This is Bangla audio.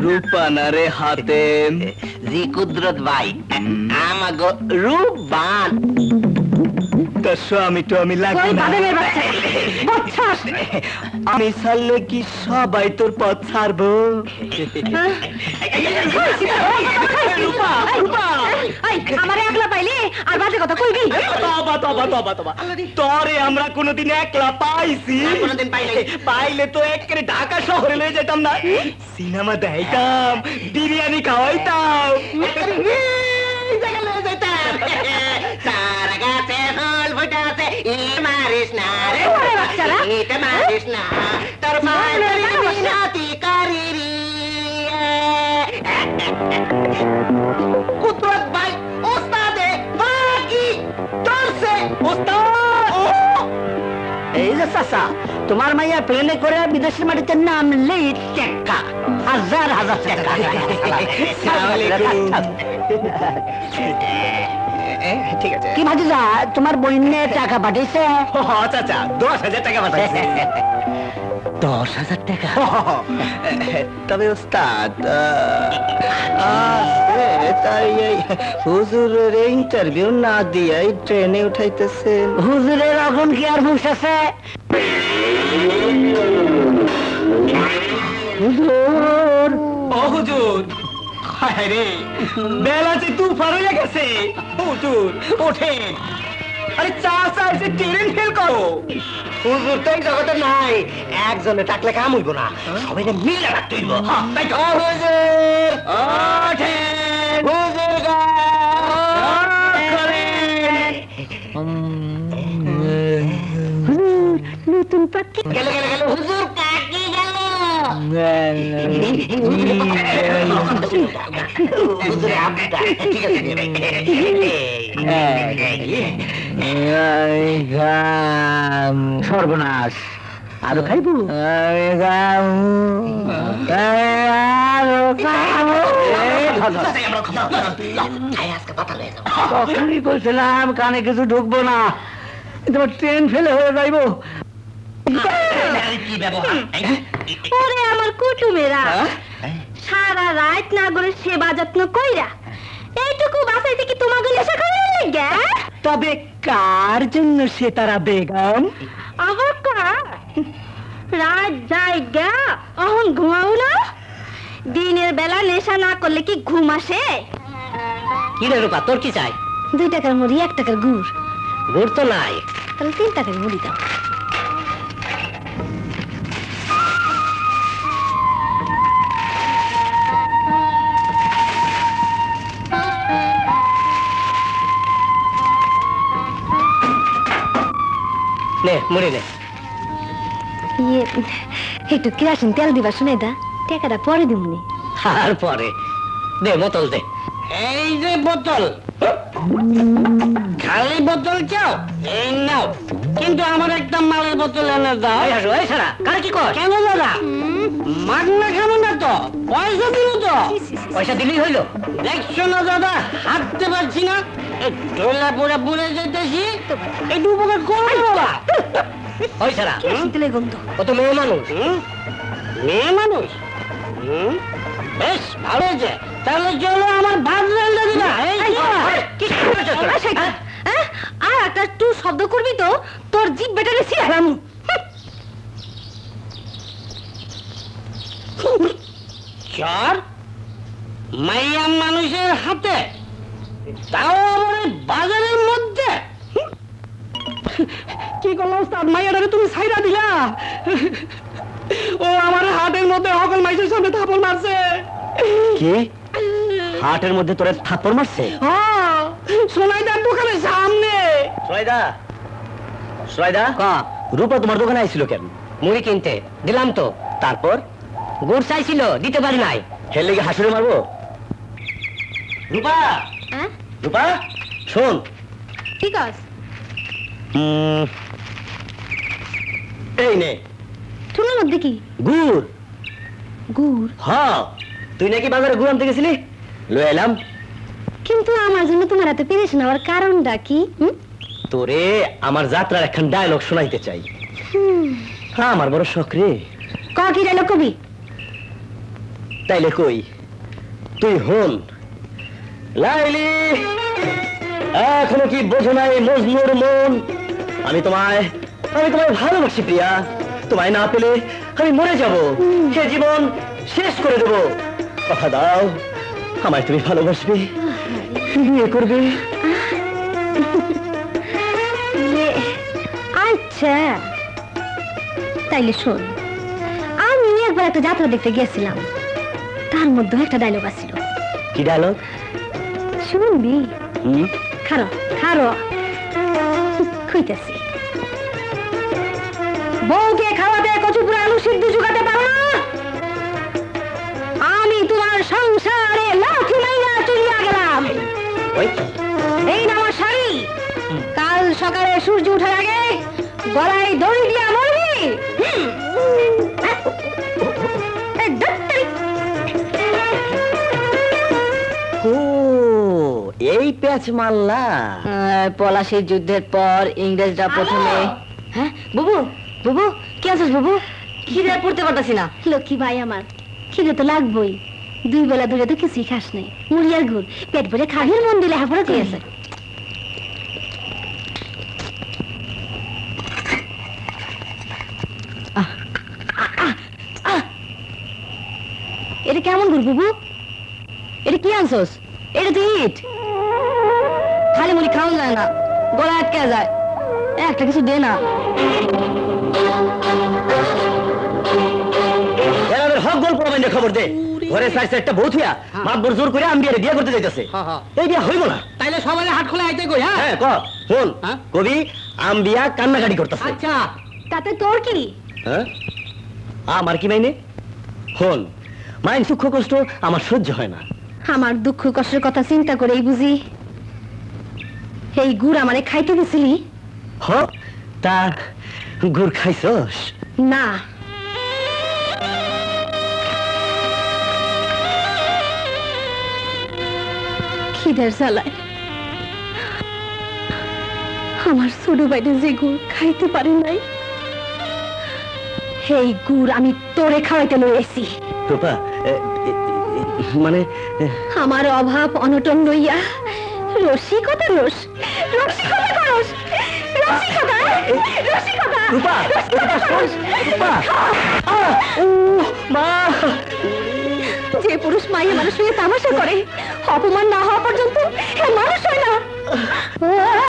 রূপানারে হাতে জি কুদরত ভাই আমাগো রূপবান তোর স্বামী তো আমি লাগবে না আমি ছাড়লে কি সবাই তোর পথ ছাড়বো আমারে একলা পাইলে আর বাজে কথা কইবি তরে আমরা কোনদিন একলা পাইছি কোনদিন পাইলে তো একেবারে ঢাকা শহরে লয়ে যেতাম না সিনেমা দেখাইতাম বিরিয়ানি খাওয়াইতাম সারা গাছে ফুল ফুটাছে মারিস না রে এটা মারিস না তোর মিনতি করি রে কুদরত ভাই ওস্তাদে বাকি তোরছে ওস্তাদ এই যে চাচা তোমার মাইয়া প্লেনে করে বিদেশের মাটিতে নামলেই টাকা হাজার হাজার টাকা ঠিক আছে কি ভাতিজা তোমার বইনে টাকা পাঠিয়েছে চাচা 10,000 টাকা পাঠাইছে 10,000 টাকা তবে ওস্তাদ তাই এই হুজুরের ইন্টারভিউ না দিয়ে ট্রেনে উঠাইতেছেন হুজুরের এখন কি আর হুঁশ আছে হুজুর ও হুজুর হায় রে বেলা যে তুফান হয়ে গেছে হুজুর ওঠেন আরে চাচা এসে ট্রেন ফেল করো হুজুর তো এই জগতে নাই একজনে থাকলে কাম হইব না সবাই মিলে রাখতে হইব তাই তো হুজুর ওঠেন হুজুর নতুন পাখি গেল গেল গেল হুজুর কাকি গেল হুজুর আপনি ঠিক আছে সর্বনাশ আরো খাইবো তখনই বলছিলাম কানে কিছু ঢুকবো না তোমার ট্রেন ফেলে হয়ে যাইবো ওরে আমার কুটুমেরা সারা রাত না করে সেবা যত্ন কইরা এইটুকু বাসাইতে কি তোমাকে নেশা করে লেগে তবে কার জন্য সে তারা বেগম আবার কার রাত জায়গা অহন ঘুমাও না দিনের বেলা নেশা না করলে কি ঘুম আসে কি রে রূপা তোর কি চাই 2 টাকার মুড়ি 1 টাকার গুড় গুড় তো নাই তাহলে 3 টাকার মুড়ি দাও নে মুড়ি নে একটু কেরাসিন তেল দিবা শুনে দা টাকাটা পরে দিমুনি আর পরে দে বোতল দে এই যে বোতল খালি বোতল চাও এই নাও কিন্তু আমার একটা মালের বোতল এনে দাও এই সারা কার কি কর কেন দাদা মাগনা খাবো না তো পয়সা দিল তো পয়সা দিলেই হইলো দেখছো না দাদা হাঁটতে পারছি না টোলা পরে পড়ে যেতেছি একটু উপকার করবে বাবা ওই সারা তেলের গন্ধ ও তো মেয়ে মানুষ মেয়ে মানুষ বেশ ভালো হয়েছে তাহলে চলো আমার ভাত রান্না দিবা আর একটা টু শব্দ করবি তো তোর জিভ বেটারে ছিড়ালাম চর মাইয়া মানুষের হাতে তাও আবার বাজারের মধ্যে কি করলো ওস্তাদ মাইয়াটারে তুমি ছাইরা দিলা ও আমার হাতের মধ্যে সকল মাইসের সামনে থাপড় মারছে কি হাটের মধ্যে তোরে থাপড় মারছে হ্যাঁ সোনাইদার দোকানের সামনে সোনাইদা কা রূপা তোমার দোকানে আইছিল কেন মুড়ি কিনতে দিলাম তো তারপর গুড় চাইছিল দিতে পারি নাই হেলে কি হাসুরে মারবো রূপা রূপা শোন ঠিক আছে এই নে শুনুন মধ্যে কি গুড় গুড় হ্যাঁ তুই নাকি বাজারে গুড় আনতে গেছিলি লয়ে এলাম কিন্তু আমার জন্য তোমার হাতে পেরেছ নেওয়ার কারণটা কি তোরে আমার যাত্রার একখান ডায়লগ শোনাইতে চাই আমার বড় শখ রে। কি ডায়লগ কবি? তাইলে কই, তুই হন। লাইলি, এখনো কি বোঝো নাই মজনুর মন? আমি তোমায় ভালোবাসি প্রিয়া। তোমায় না পেলে আমি মরে যাব, সে জীবন শেষ করে দেব। কথা দাও, আমায় তুমি ভালোবাসবে, বিয়ে করবে। আচ্ছা তাইলে শোন, আমি একবার একটা যাত্রা দেখতে গেছিলাম, তার মধ্যে একটা ডায়লগ আছিল। কি ডায়লগ? শুনবি? খারো খারো, খুঁজতেছি। বউকে খাওয়াতে কচুপুরা আলু সিদ্ধ জোগাতে পারো না, আমি তোমার সংসারে লাথি মাইরা চলিয়া গেলাম। এই না আমার শাড়ি, কাল সকালে সূর্য ওঠার আগে গলায় দড়ি দিয়া মরবি। ও, এই প্যাচ মাল্লা। পলাশীর যুদ্ধের পর ইংরেজরা প্রথমে। হ্যাঁ বুবু, বুবু কি আছিস বুবু? খিদে পড়তে পারতাছি না। লক্ষ্মী ভাই আমার, খিদে তো লাগবই, 2 বেলা ধরে তো কিছুই খাস নাই। মুড়ি আর গুড় পেট ভরে খাবির, মন দিলে হাফড়া কি আছে। এটা কেমন গুড় বুবু? এটা কি আনছস? এটা তো ইট, খালি মুড়ি খাওয়া যায় না, গলা আটকে যায়। একটা কিছু দে না। হক গল্প খবর দে, ঘরে চাইছে একটা বউ থিয়া মাতবর জোর করে আমি বিয়ে করতে যাইতেছে। এই বিয়া হইব না। তাইলে সবাই হাট খোলা আইতে কই? হ্যাঁ ক শোন, কবি আম্বিয়া কান্নাকাটি করতেছে। আচ্ছা তাতে তোর কি? হ্যাঁ, আমার কি মাইনে? হন, মাইন দুঃখ কষ্ট আমার সহ্য হয় না। আমার দুঃখ কষ্টের কথা চিন্তা করেই বুঝি এই গুড় আমারে খাইতে গেছিলি? হ, তা গুড় খাইছস? না, খিদের জ্বালায় আমার ছোট বাইরে যে গুড় খাইতে পারি নাই, এই গুড় আমি তোরে খাওয়াইতে লইছি। রূপা, মানে আমার অভাব অনটন লইয়া রসিকতা রসিকতা করস, রসিকতা। রূপা, রূপা, মা। যে পুরুষ মাইয়া মানুষ হয়ে তামাশা করে, অপমান না হওয়া পর্যন্ত মানুষ হয় না।